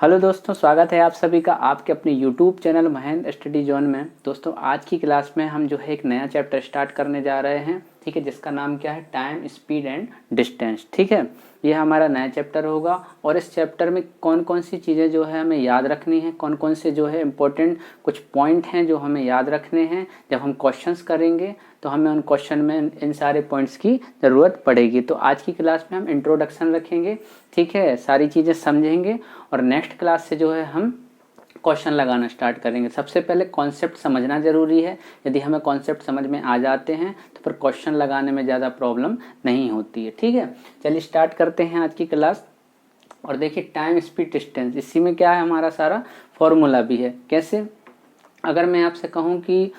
Hello दोस्तों, स्वागत है आप सभी का आपके अपने YouTube channel Mahendra study zone में। दोस्तों आज की क्लास में हम जो है एक नया चैप्टर स्टार्ट करने जा रहे हैं, ठीक है, जिसका नाम क्या है, टाइम, स्पीड एंड डिस्टेंस। ठीक है, ये हमारा नया चैप्टर होगा और इस चैप्टर में कौन कौन सी चीज़ें जो है हमें याद रखनी है, कौन कौन से जो है इम्पोर्टेंट कुछ पॉइंट हैं जो हमें याद रखने हैं। जब हम क्वेश्चंस करेंगे तो हमें उन क्वेश्चन में इन सारे पॉइंट्स की ज़रूरत पड़ेगी। तो आज की क्लास में हम इंट्रोडक्शन रखेंगे, ठीक है, सारी चीज़ें समझेंगे और नेक्स्ट क्लास से जो है हम क्वेश्चन लगाना स्टार्ट करेंगे। सबसे पहले कॉन्सेप्ट समझना ज़रूरी है। यदि हमें कॉन्सेप्ट समझ में आ जाते हैं तो फिर क्वेश्चन लगाने में ज़्यादा प्रॉब्लम नहीं होती है। ठीक है, चलिए स्टार्ट करते हैं आज की क्लास। और देखिए टाइम, स्पीड, डिस्टेंस, इसी में क्या है, हमारा सारा फॉर्मूला भी है। कैसे, अगर मैं आपसे कहूँ कि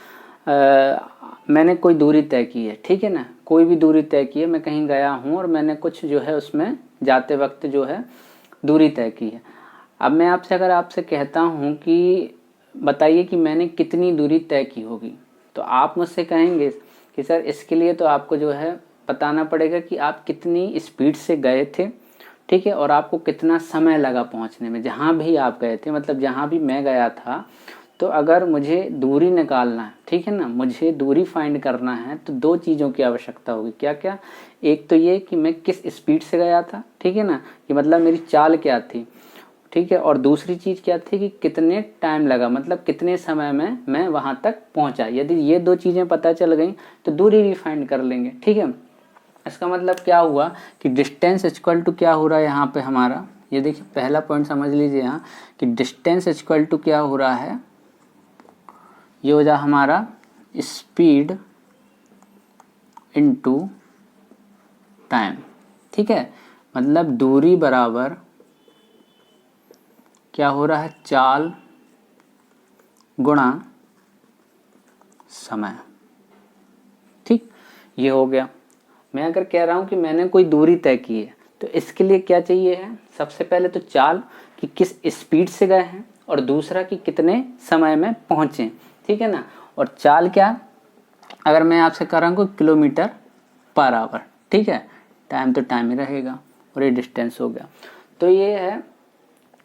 मैंने कोई दूरी तय की है, ठीक है ना, कोई भी दूरी तय की है, मैं कहीं गया हूँ और मैंने कुछ जो है उसमें जाते वक्त जो है दूरी तय की है। अब मैं आपसे अगर आपसे कहता हूँ कि बताइए कि मैंने कितनी दूरी तय की होगी, तो आप मुझसे कहेंगे कि सर इसके लिए तो आपको जो है बताना पड़ेगा कि आप कितनी स्पीड से गए थे, ठीक है, और आपको कितना समय लगा पहुँचने में, जहाँ भी आप गए थे, मतलब जहाँ भी मैं गया था। तो अगर मुझे दूरी निकालना है, ठीक है ना, मुझे दूरी फाइंड करना है, तो दो चीज़ों की आवश्यकता होगी। क्या क्या, एक तो ये कि मैं किस स्पीड से गया था, ठीक है ना, कि मतलब मेरी चाल क्या थी, ठीक है, और दूसरी चीज़ क्या थी कि कितने टाइम लगा, मतलब कितने समय में मैं वहाँ तक पहुँचा। यदि ये दो चीज़ें पता चल गई तो दूरी भी फाइंड कर लेंगे। ठीक है, इसका मतलब क्या हुआ कि डिस्टेंस इक्वल टू क्या हो रहा है यहाँ पे हमारा, ये देखिए पहला पॉइंट समझ लीजिए यहाँ कि डिस्टेंस इक्वल टू क्या हो रहा है, ये हो जा हमारा स्पीड इनटू टाइम। ठीक है, मतलब दूरी बराबर क्या हो रहा है, चाल गुणा समय। ठीक, ये हो गया। मैं अगर कह रहा हूं कि मैंने कोई दूरी तय की है तो इसके लिए क्या चाहिए है, सबसे पहले तो चाल कि किस स्पीड से गए हैं और दूसरा कि कितने समय में पहुंचे। ठीक है ना, और चाल क्या, अगर मैं आपसे कह रहा हूँ किलोमीटर पर आवर, ठीक है, टाइम तो टाइम ही रहेगा और ये डिस्टेंस हो गया। तो ये है।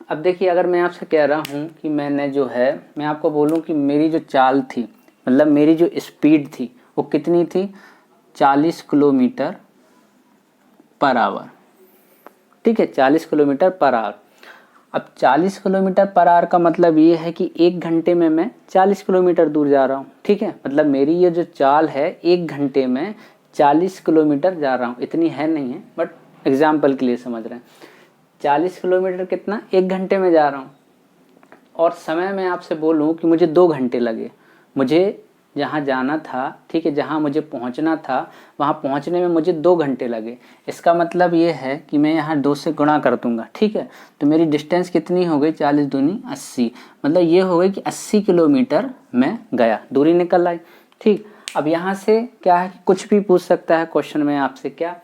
अब देखिए अगर मैं आपसे कह रहा हूँ कि मैंने जो है, मैं आपको बोलूँ कि मेरी जो चाल थी, मतलब मेरी जो स्पीड थी वो कितनी थी, 40 किलोमीटर पर आवर। ठीक है, 40 किलोमीटर पर आवर। अब 40 किलोमीटर पर आवर का मतलब ये है कि एक घंटे में मैं 40 किलोमीटर दूर जा रहा हूँ। ठीक है, मतलब मेरी ये जो चाल है एक घंटे में 40 किलोमीटर जा रहा हूँ, इतनी है नहीं है बट एग्जाम्पल के लिए समझ रहे हैं। 40 किलोमीटर कितना, एक घंटे में जा रहा हूँ। और समय में आपसे बोलूँ कि मुझे 2 घंटे लगे, मुझे जहाँ जाना था, ठीक है, जहाँ मुझे पहुँचना था वहाँ पहुँचने में मुझे 2 घंटे लगे। इसका मतलब ये है कि मैं यहाँ 2 से गुणा कर दूंगा। ठीक है, तो मेरी डिस्टेंस कितनी हो गई, 40 दूनी 80, मतलब ये हो गई कि 80 किलोमीटर मैं गया, दूरी निकल आई। ठीक, अब यहाँ से क्या है कि कुछ भी पूछ सकता है क्वेश्चन में आपसे। क्या,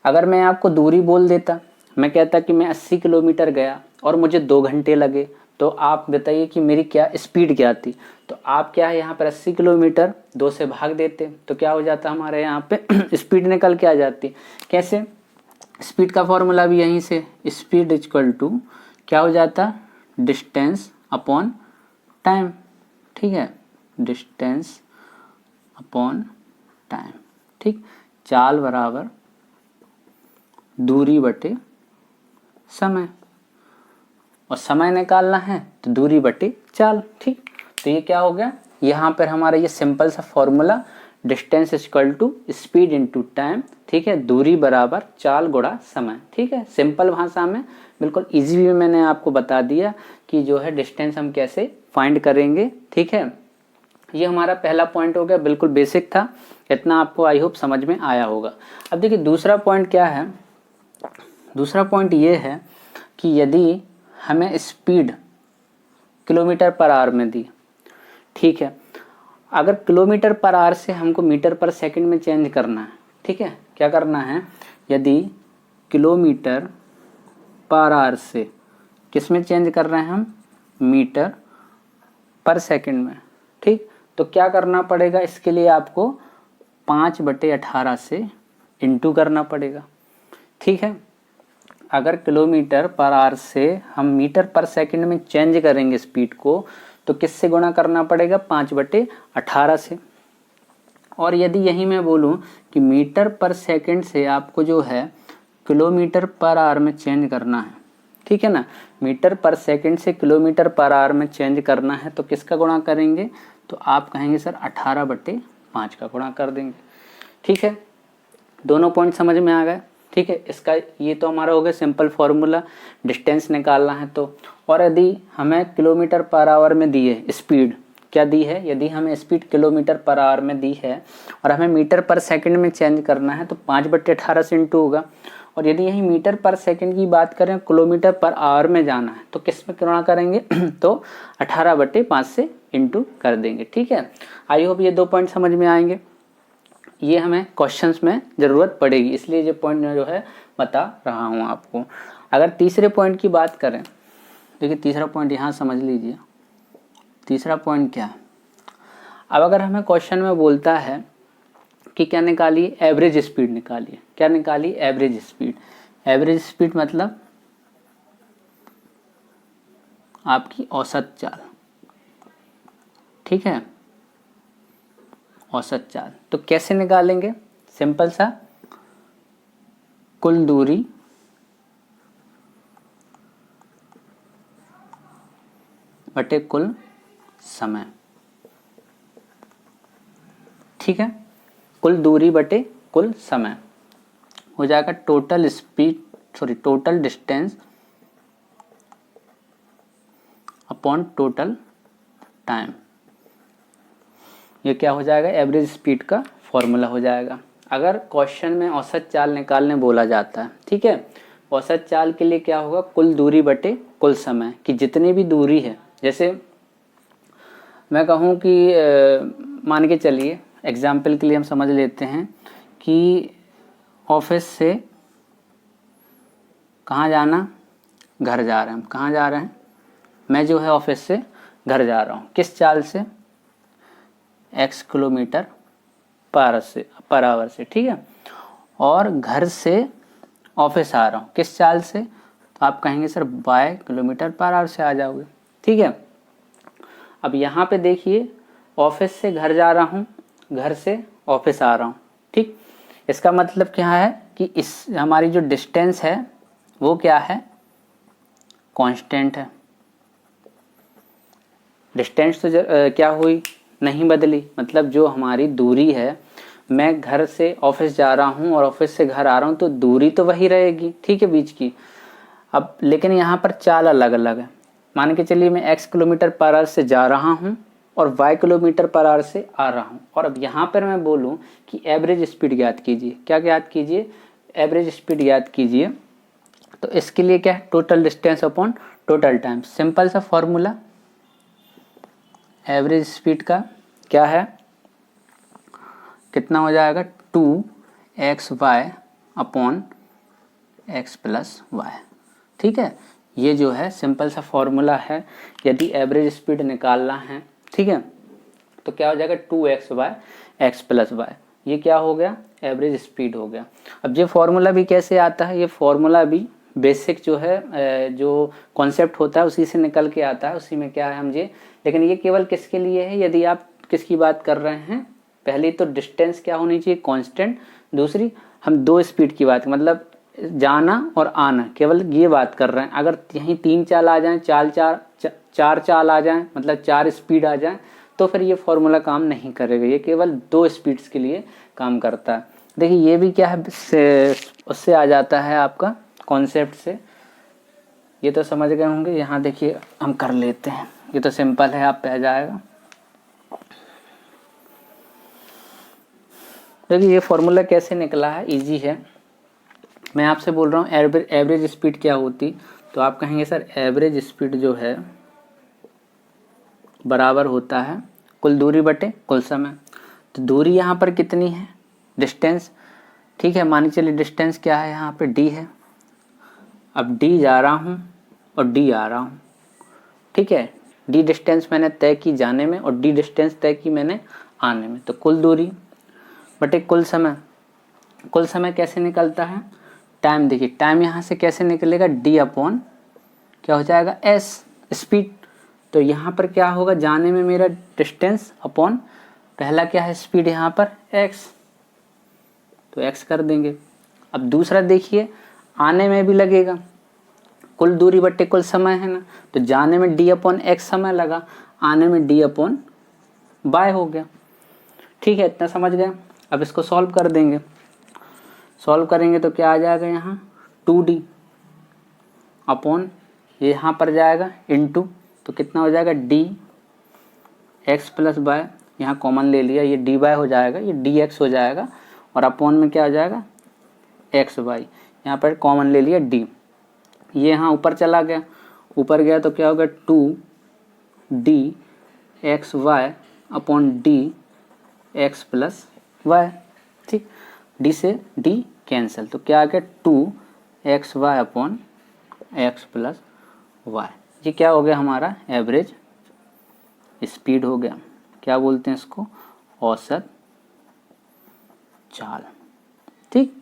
अगर मैं आपको दूरी बोल देता, मैं कहता कि मैं 80 किलोमीटर गया और मुझे 2 घंटे लगे, तो आप बताइए कि मेरी क्या स्पीड क्या थी। तो आप क्या है यहाँ पर 80 किलोमीटर 2 से भाग देते तो क्या हो जाता हमारे यहाँ पे स्पीड निकल के आ जाती। कैसे, स्पीड का फॉर्मूला भी यहीं से, स्पीड इक्वल टू क्या हो जाता, डिस्टेंस अपॉन टाइम। ठीक है, डिस्टेंस अपॉन टाइम। ठीक, चाल बराबर दूरी बटे समय, और समय निकालना है तो दूरी बटे चाल। ठीक, तो ये क्या हो गया, यहाँ पर हमारा ये सिंपल सा formula, distance equal to speed into time. ठीक है, दूरी बराबर चाल गुणा समय। ठीक है, सिंपल भाषा में, बिल्कुल इजी वे में मैंने आपको बता दिया कि जो है डिस्टेंस हम कैसे फाइंड करेंगे। ठीक है, ये हमारा पहला पॉइंट हो गया, बिल्कुल बेसिक था, इतना आपको आई होप समझ में आया होगा। अब देखिए दूसरा पॉइंट क्या है, दूसरा पॉइंट ये है कि यदि हमें स्पीड किलोमीटर पर आवर में दी, ठीक है, अगर किलोमीटर पर आवर से हमको मीटर पर सेकंड में चेंज करना है, ठीक है, क्या करना है, यदि किलोमीटर पर आवर से किस में चेंज कर रहे हैं हम, मीटर पर सेकंड में, ठीक, तो क्या करना पड़ेगा, इसके लिए आपको 5/18 से इंटू करना पड़ेगा। ठीक है, अगर किलोमीटर पर आवर से हम मीटर पर सेकंड में चेंज करेंगे स्पीड को, तो किससे गुणा करना पड़ेगा? 5/18 से। और यदि यही मैं बोलूं कि मीटर पर सेकंड से आपको जो है किलोमीटर पर आवर में चेंज करना है, ठीक है ना, मीटर पर सेकंड से किलोमीटर पर आवर में चेंज करना है, तो किसका गुणा करेंगे? तो आप कहेंगे सर 18/5 का गुणा कर देंगे। ठीक है, दोनों पॉइंट समझ में आ गए। ठीक है, इसका ये तो हमारा हो गया सिंपल फॉर्मूला, डिस्टेंस निकालना है तो। और यदि हमें किलोमीटर पर आवर में दी है स्पीड, क्या दी है? यदि हमें स्पीड किलोमीटर पर आवर में दी है और हमें मीटर पर सेकंड में चेंज करना है, तो 5/18 से इंटू होगा। और यदि यही मीटर पर सेकंड की बात करें, किलोमीटर पर आवर में जाना है, तो किस में गुणा करेंगे? तो 18/5 से इंटू कर देंगे। ठीक है, आई होप ये 2 पॉइंट समझ में आएंगे। ये हमें क्वेश्चंस में ज़रूरत पड़ेगी, इसलिए ये पॉइंट जो है बता रहा हूँ आपको। अगर तीसरे पॉइंट की बात करें, देखिए तीसरा पॉइंट यहाँ समझ लीजिए। तीसरा पॉइंट क्या है? अब अगर हमें क्वेश्चन में बोलता है कि क्या निकालिए? एवरेज स्पीड निकालिए। क्या निकालिए? Average speed. एवरेज स्पीड मतलब आपकी औसत चाल। ठीक है, औसत चाल। तो कैसे निकालेंगे? सिंपल सा, कुल दूरी बटे कुल समय। ठीक है, कुल दूरी बटे कुल समय हो जाएगा total speed, total distance upon total time. ये क्या हो जाएगा? एवरेज स्पीड का फॉर्मूला हो जाएगा। अगर क्वेश्चन में औसत चाल निकालने बोला जाता है, ठीक है, औसत चाल के लिए क्या होगा? कुल दूरी बटे कुल समय, कि जितनी भी दूरी है, जैसे मैं कहूँ कि मान के चलिए एग्जाम्पल के लिए हम समझ लेते हैं कि ऑफिस से कहाँ जाना? घर जा रहे हैं। हम कहाँ जा रहे हैं? मैं जो है ऑफिस से घर जा रहा हूँ। किस चाल से? x किलोमीटर पर आवर से। ठीक है, और घर से ऑफिस आ रहा हूँ किस चाल से? तो आप कहेंगे sir y kilometre per hour से आ जाओगे। ठीक है, अब यहाँ पे देखिए, ऑफिस से घर जा रहा हूँ, घर से ऑफिस आ रहा हूँ। ठीक, इसका मतलब क्या है कि इस हमारी जो डिस्टेंस है वो क्या है? कांस्टेंट है। डिस्टेंस तो क्या हुई? नहीं बदली। मतलब जो हमारी दूरी है, मैं घर से ऑफिस जा रहा हूँ और ऑफिस से घर आ रहा हूँ, तो दूरी तो वही रहेगी, ठीक है, बीच की। अब लेकिन यहाँ पर चाल अलग अलग है। मान के चलिए मैं x किलोमीटर पर आवर से जा रहा हूँ और y किलोमीटर पर आवर से आ रहा हूँ। और अब यहाँ पर मैं बोलूँ कि एवरेज स्पीड ज्ञात कीजिए। क्या ज्ञात कीजिए? एवरेज स्पीड ज्ञात कीजिए। तो इसके लिए क्या है? Total distance upon total time. Simple सा फॉर्मूला एवरेज स्पीड का क्या है? कितना हो जाएगा? 2xy upon x plus Y. ठीक है, ये जो है सिंपल सा फॉर्मूला है। यदि एवरेज स्पीड निकालना है, ठीक है, तो क्या हो जाएगा? 2xy x plus Y. ये क्या हो गया? एवरेज स्पीड हो गया। अब ये फॉर्मूला भी कैसे आता है? ये फॉर्मूला भी बेसिक जो है, जो कॉन्सेप्ट होता है उसी से निकल के आता है, उसी में क्या है हम ये। लेकिन ये केवल किसके लिए है? यदि आप किसकी बात कर रहे हैं? पहली तो डिस्टेंस क्या होनी चाहिए? कांस्टेंट। दूसरी हम 2 स्पीड की बात, मतलब जाना और आना, केवल ये बात कर रहे हैं। अगर यहीं 3 चाल आ जाएं, 4 चाल आ जाएं, मतलब 4 स्पीड आ जाएं, तो फिर ये फॉर्मूला काम नहीं करेगा। ये केवल 2 स्पीड्स के लिए काम करता है। देखिए ये भी क्या है, उससे आ जाता है आपका कॉन्सेप्ट से। ये तो समझ गए होंगे। यहाँ देखिए हम कर लेते हैं, ये तो सिंपल है, आप पे आ जाएगा। देखिए ये फॉर्मूला कैसे निकला है, इजी है। मैं आपसे बोल रहा हूँ एवरेज स्पीड क्या होती, तो आप कहेंगे सर एवरेज स्पीड जो है बराबर होता है कुल दूरी बटे कुल समय। तो दूरी यहाँ पर कितनी है? डिस्टेंस। ठीक है, मान चलिए डिस्टेंस क्या है? यहाँ पे d है। अब d जा रहा हूँ और d आ रहा हूँ। ठीक है, d डिस्टेंस मैंने तय की जाने में और d डिस्टेंस तय की मैंने आने में। तो कुल दूरी बटे कुल समय। कुल समय कैसे निकलता है? टाइम, देखिए टाइम यहाँ से कैसे निकलेगा, डी अपॉन क्या हो जाएगा एस स्पीड। तो यहाँ पर क्या होगा, जाने में मेरा डिस्टेंस अपॉन पहला क्या है स्पीड यहाँ पर एक्स, तो एक्स कर देंगे। अब दूसरा देखिए आने में भी लगेगा, कुल दूरी बट्टे कुल समय है ना, तो जाने में डी अपॉन एक्स समय लगा, आने में डी अपॉन बाय हो गया। ठीक है, इतना समझ गए। अब इसको सॉल्व कर देंगे, सॉल्व करेंगे तो क्या आ जाएगा यहाँ 2d अपॉन ये यहाँ पर जाएगा इनटू, तो कितना हो जाएगा डी एक्स प्लस बाय, यहाँ कॉमन ले लिया, ये डी बाय हो जाएगा, ये डी एक्स हो जाएगा, और अपॉन में क्या हो जाएगा एक्स वाई, यहाँ पर कॉमन ले लिया डी, ये यहाँ ऊपर चला गया, ऊपर गया तो क्या होगा 2d X Y upon D X plus Y. ठीक, डी से डी कैंसिल, तो क्या आ गया 2 XY upon X plus Y. ये क्या हो गया हमारा एवरेज स्पीड हो गया, क्या बोलते हैं इसको, औसत चाल। ठीक,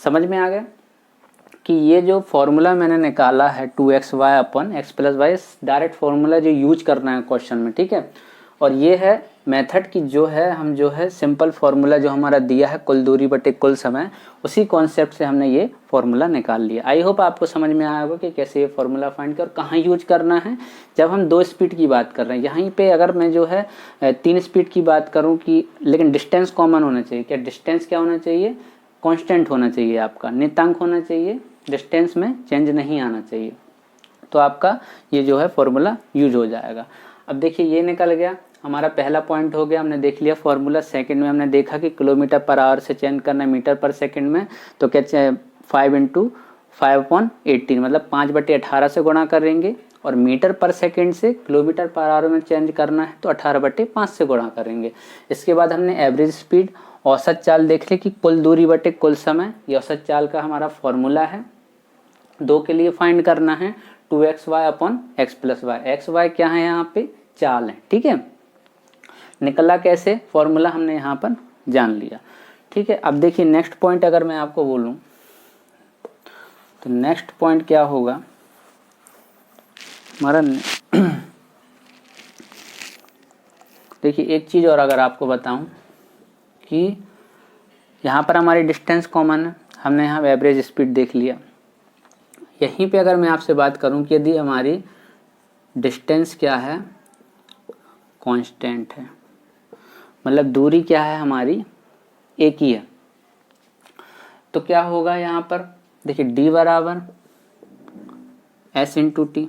समझ में आ गया कि ये जो फॉर्मूला मैंने निकाला है 2XY upon X plus Y, direct formula जो यूज करना है क्वेश्चन में। ठीक है, और ये है मेथड की जो है हम जो है सिंपल फार्मूला जो हमारा दिया है कुल दूरी बटे कुल समय, उसी कॉन्सेप्ट से हमने ये फार्मूला निकाल लिया। आई होप आपको समझ में आया होगा कि कैसे ये फार्मूला फाइंड कर और कहाँ यूज करना है। जब हम 2 स्पीड की बात कर रहे हैं, यहीं पे अगर मैं जो है 3 स्पीड की बात करूँ कि, लेकिन डिस्टेंस कॉमन होना चाहिए। क्या डिस्टेंस क्या होना चाहिए, कॉन्स्टेंट होना चाहिए, आपका नियतांक होना चाहिए, डिस्टेंस में चेंज नहीं आना चाहिए, तो आपका ये जो है फार्मूला यूज हो जाएगा। अब देखिए ये निकल गया, हमारा पहला पॉइंट हो गया, हमने देख लिया फार्मूला। सेकंड में हमने देखा कि किलोमीटर पर आवर से चेंज करना है मीटर पर सेकंड में, तो क्या 5 × 5/18 मतलब 5/18 से गुणा करेंगे, और मीटर पर सेकंड से किलोमीटर पर आवर में चेंज करना है तो 18/5 से गुणा करेंगे। इसके बाद हमने एवरेज स्पीड औसत चाल देख ली कि कुल दूरी बटे कुल समय, ये औसत चाल का हमारा फॉर्मूला है। 2 के लिए फाइंड करना है 2XY upon X plus Y. X Y क्या है यहाँ पे, चाल है। ठीक है, निकला कैसे, फॉर्मूला हमने यहाँ पर जान लिया। ठीक है, अब देखिए नेक्स्ट पॉइंट अगर मैं आपको बोलूँ तो नेक्स्ट पॉइंट क्या होगा हमारा। देखिए एक चीज़ और अगर आपको बताऊं कि यहाँ पर हमारी डिस्टेंस कॉमन है, हमने यहाँ एवरेज स्पीड देख लिया। यहीं पे अगर मैं आपसे बात करूं कि यदि हमारी डिस्टेंस क्या है, कांस्टेंट है, मतलब दूरी क्या है हमारी एक ही है, तो क्या होगा यहाँ पर, देखिए d बराबर s into T,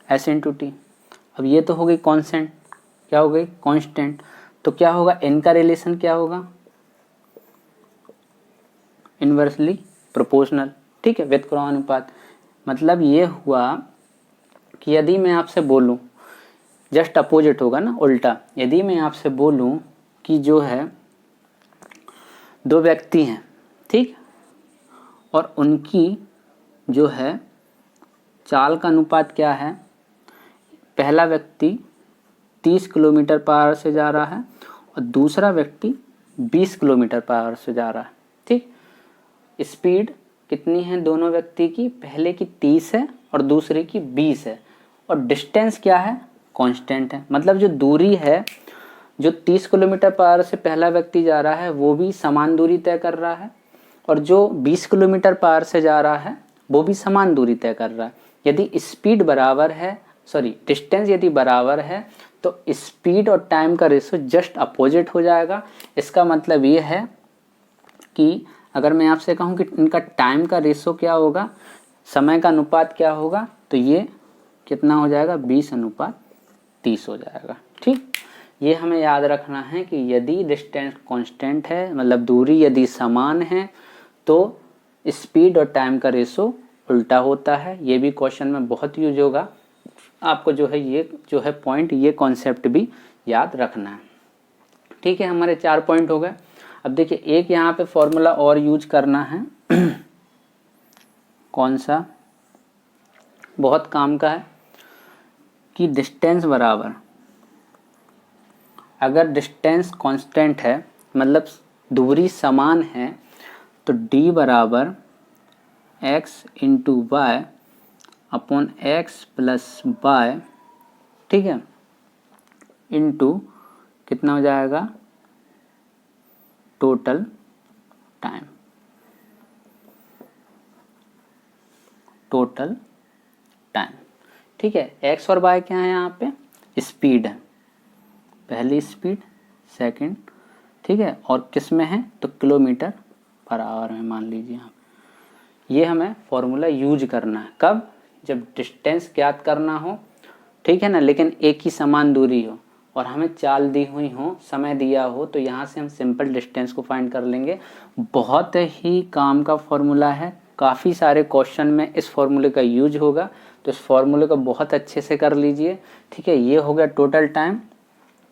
S into T. अब ये तो हो गई कांस्टेंट, क्या हो गई कांस्टेंट, तो क्या होगा इनका रिलेशन क्या होगा, इनवर्सली प्रोपोर्शनल। ठीक है, व्युत्क्रमानुपात। मतलब ये हुआ कि यदि मैं आपसे बोलूं, जस्ट अपोजिट होगा ना, उल्टा। यदि मैं आपसे बोलूं कि जो है 2 व्यक्ति हैं, ठीक, और उनकी जो है चाल का अनुपात क्या है, पहला व्यक्ति 30 किलोमीटर पर आवर से जा रहा है और दूसरा व्यक्ति 20 किलोमीटर पर आवर से जा रहा है। ठीक, स्पीड कितनी है दोनों व्यक्ति की, पहले की 30 है और दूसरे की 20 है, और डिस्टेंस क्या है, कांस्टेंट है। मतलब जो दूरी है, जो 30 किलोमीटर पर आवर से पहला व्यक्ति जा रहा है वो भी समान दूरी तय कर रहा है, और जो 20 किलोमीटर पर आवर से जा रहा है वो भी समान दूरी तय कर रहा है। यदि स्पीड बराबर है, डिस्टेंस यदि बराबर है, तो स्पीड और टाइम का रेशो जस्ट अपोजिट हो जाएगा। इसका मतलब ये है कि अगर मैं आपसे कहूँ कि इनका टाइम का रेशो क्या होगा, समय का अनुपात क्या होगा, तो ये कितना हो जाएगा 20:30 हो जाएगा। ठीक, ये हमें याद रखना है कि यदि डिस्टेंस कांस्टेंट है, मतलब दूरी यदि समान है, तो स्पीड और टाइम का रेशो उल्टा होता है। ये भी क्वेश्चन में बहुत यूज होगा, आपको जो है ये जो है पॉइंट, ये कॉन्सेप्ट भी याद रखना है। ठीक है, हमारे 4 पॉइंट हो गए। अब देखिए एक यहाँ पे फॉर्मूला और यूज करना है कौन सा, बहुत काम का है, कि डिस्टेंस बराबर, अगर डिस्टेंस कांस्टेंट है मतलब दूरी समान है, तो d बराबर x into Y upon X plus Y, ठीक है, इंटू कितना हो जाएगा टोटल टाइम, टोटल टाइम, ठीक है। एक्स और वाई क्या है यहाँ पे, स्पीड है, पहली स्पीड, सेकंड, ठीक है, और किस में है तो किलोमीटर पर आवर में मान लीजिए आप। ये हमें फॉर्मूला यूज करना है कब, जब डिस्टेंस ज्ञात करना हो, ठीक है ना, लेकिन एक ही समान दूरी हो और हमें चाल दी हुई हो, समय दिया हो, तो यहाँ से हम सिंपल डिस्टेंस को फाइंड कर लेंगे। बहुत ही काम का फॉर्मूला है, काफ़ी सारे क्वेश्चन में इस फॉर्मूले का यूज होगा, तो इस फॉर्मूले को बहुत अच्छे से कर लीजिए, ठीक है। ये हो गया टोटल टाइम,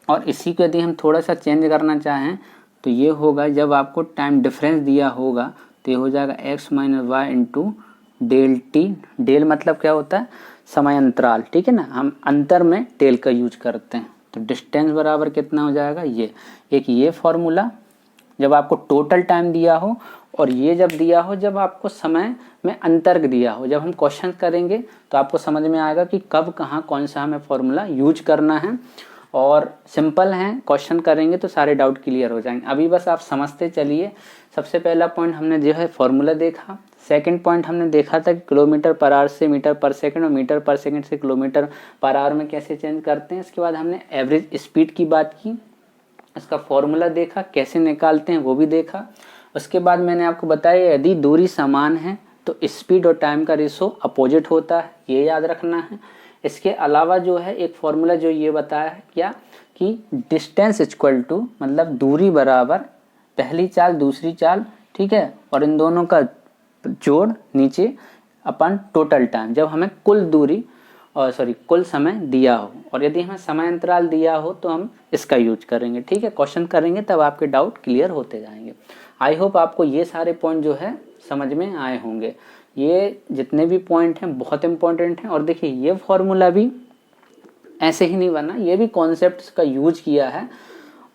और इसी को यदि हम थोड़ा सा चेंज करना चाहें तो ये होगा, जब आपको टाइम डिफरेंस दिया होगा तो ये हो जाएगा X minus Y into del T. Del मतलब क्या होता है, समय अंतराल, ठीक है ना, हम अंतर में डेल का यूज करते हैं। तो डिस्टेंस बराबर कितना हो जाएगा, ये फॉर्मूला जब आपको टोटल टाइम दिया हो, और ये जब दिया हो जब आपको समय में अंतर दिया हो। जब हम क्वेश्चन करेंगे तो आपको समझ में आएगा कि कब कहाँ कौन सा हमें फॉर्मूला यूज करना है, और सिंपल है, क्वेश्चन करेंगे तो सारे डाउट क्लियर हो जाएंगे। अभी बस आप समझते चलिए। सबसे पहला पॉइंट हमने जो है फॉर्मूला देखा, सेकंड पॉइंट हमने देखा था कि किलोमीटर पर आवर से मीटर पर सेकंड और मीटर पर सेकंड से किलोमीटर पर आवर में कैसे चेंज करते हैं। इसके बाद हमने एवरेज स्पीड की बात की, इसका फॉर्मूला देखा, कैसे निकालते हैं वो भी देखा। उसके बाद मैंने आपको बताया यदि दूरी समान है तो स्पीड और टाइम का रेशो अपोजिट होता है, ये याद रखना है। इसके अलावा जो है एक फॉर्मूला जो ये बताया है क्या, कि डिस्टेंस इक्वल टू, मतलब दूरी बराबर पहली चाल दूसरी चाल, ठीक है, और इन दोनों का जोड़ नीचे अपन टोटल टाइम, जब हमें कुल दूरी और कुल समय दिया हो, और यदि हमें समय अंतराल दिया हो तो हम इसका यूज करेंगे, ठीक है। क्वेश्चन करेंगे तब आपके डाउट क्लियर होते जाएंगे। आई होप आपको ये सारे पॉइंट जो है समझ में आए होंगे। ये जितने भी पॉइंट हैं बहुत इंपॉर्टेंट हैं, और देखिए ये फॉर्मूला भी ऐसे ही नहीं बना, ये भी कॉन्सेप्ट का यूज किया है,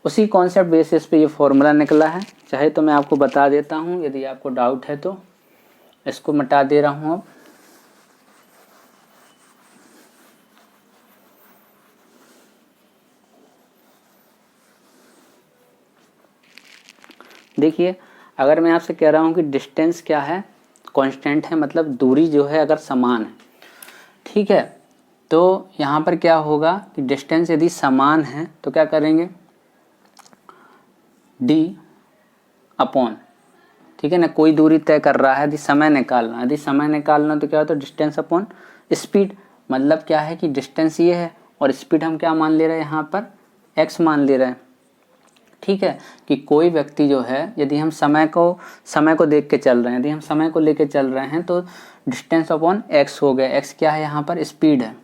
उसी कॉन्सेप्ट बेसिस पे ये फॉर्मूला निकला है। चाहे तो मैं आपको बता देता हूँ, यदि आपको डाउट है तो इसको मिटा दे रहा हूँ अब। देखिए अगर मैं आपसे कह रहा हूँ कि डिस्टेंस क्या है, कांस्टेंट है, मतलब दूरी जो है अगर समान है, ठीक है, तो यहाँ पर क्या होगा कि डिस्टेंस यदि समान है तो क्या करेंगे, d अपॉन, ठीक है ना, कोई दूरी तय कर रहा है, यदि समय निकालना, यदि समय निकालना तो क्या होता है डिस्टेंस अपॉन स्पीड। मतलब क्या है कि डिस्टेंस ये है और स्पीड हम क्या मान ले रहे हैं यहाँ पर, x मान ले रहे हैं, ठीक है। कि कोई व्यक्ति जो है, यदि हम समय को देख के चल रहे हैं, यदि हम समय को लेके चल रहे हैं तो डिस्टेंस अपॉन x हो गया। x क्या है यहाँ पर, स्पीड है,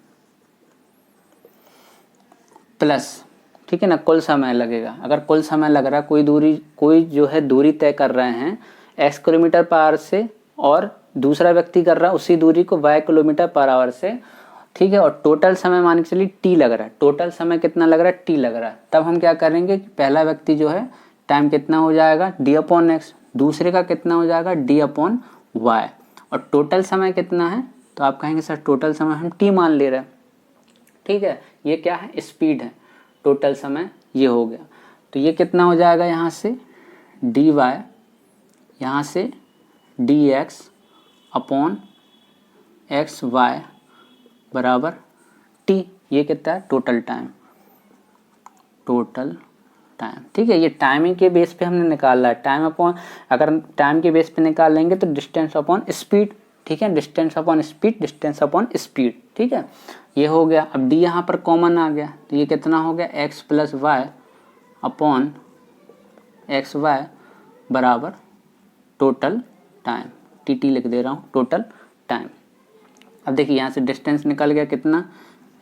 प्लस, ठीक है ना, कुल समय लगेगा। अगर कुल समय लग रहा है, कोई जो है दूरी तय कर रहे हैं x किलोमीटर पर आवर से, और दूसरा व्यक्ति कर रहा है उसी दूरी को y किलोमीटर पर आवर से, ठीक है, और टोटल समय मान के चलिए t लग रहा है, टोटल समय कितना लग रहा है, t लग रहा है। तब हम क्या करेंगे कि पहला व्यक्ति जो है टाइम कितना हो जाएगा d अपॉन एक्स, दूसरे का कितना हो जाएगा d अपॉन वाई, और टोटल समय कितना है, तो आप कहेंगे सर टोटल समय हम t मान ले रहे हैं, ठीक है। ये क्या है, स्पीड है, टोटल समय ये हो गया। तो ये कितना हो जाएगा, यहाँ से dy, यहाँ से dx अपॉन एक्स वाई बराबर t। ये कितना है, टोटल टाइम, ठीक है। ये टाइमिंग के बेस पे हमने निकाला है, टाइम अपॉन, अगर टाइम के बेस पे निकाल लेंगे तो डिस्टेंस अपॉन स्पीड, ठीक है, distance upon speed, distance upon speed, ठीक है। ये हो गया। अब d यहाँ पर कॉमन आ गया तो ये कितना हो गया, x plus Y upon X Y बराबर टोटल टाइम, tt लिख दे रहा हूँ, टोटल टाइम। अब देखिए यहाँ से डिस्टेंस निकल गया कितना,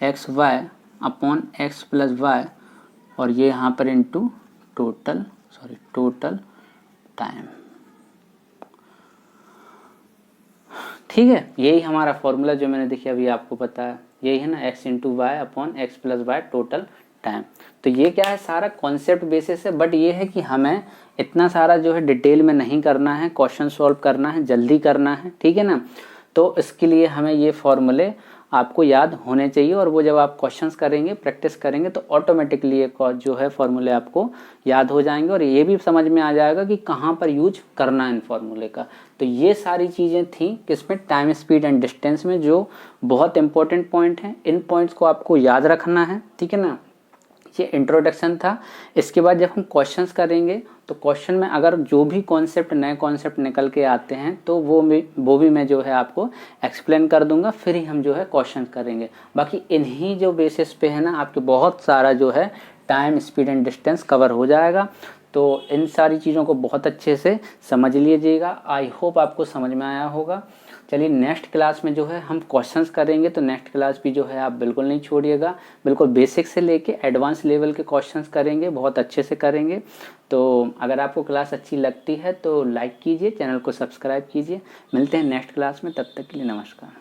X Y upon X plus Y, और ये यहाँ पर इंटू टोटल टाइम, ठीक है। यही हमारा फॉर्मूला जो मैंने देखिए अभी आपको बताया, यही है ना, x into Y upon X plus Y total time. तो ये क्या है, सारा कॉन्सेप्ट बेसिस है, बट ये है कि हमें इतना सारा जो है डिटेल में नहीं करना है, क्वेश्चन सॉल्व करना है, जल्दी करना है, ठीक है ना। तो इसके लिए हमें ये फॉर्मूले आपको याद होने चाहिए, और वो जब आप क्वेश्चंस करेंगे, प्रैक्टिस करेंगे, तो ऑटोमेटिकली ये जो है फॉर्मूले आपको याद हो जाएंगे, और ये भी समझ में आ जाएगा कि कहाँ पर यूज करना है इन फॉर्मूले का। तो ये सारी चीज़ें थी किसमें, टाइम, स्पीड एंड डिस्टेंस में, जो बहुत इंपॉर्टेंट पॉइंट हैं। इन पॉइंट्स को आपको याद रखना है, ठीक है ना। ये इंट्रोडक्शन था। इसके बाद जब हम क्वेश्चंस करेंगे तो क्वेश्चन में अगर जो भी कॉन्सेप्ट, नए कॉन्सेप्ट निकल के आते हैं तो वो भी मैं जो है आपको एक्सप्लेन कर दूंगा, फिर ही हम जो है क्वेश्चन करेंगे। बाकी इन्हीं जो बेसिस पे है ना, आपके बहुत सारा जो है time, speed and distance cover हो जाएगा। तो इन सारी चीज़ों को बहुत अच्छे से समझ लीजिएगा। आई होप आपको समझ में आया होगा। चलिए नेक्स्ट क्लास में जो है हम क्वेश्चंस करेंगे, तो नेक्स्ट क्लास भी जो है आप बिल्कुल नहीं छोड़िएगा। बिल्कुल बेसिक से लेके एडवांस लेवल के क्वेश्चंस करेंगे, बहुत अच्छे से करेंगे। तो अगर आपको क्लास अच्छी लगती है तो लाइक कीजिए, चैनल को सब्सक्राइब कीजिए। मिलते हैं नेक्स्ट क्लास में, तब तक के लिए नमस्कार।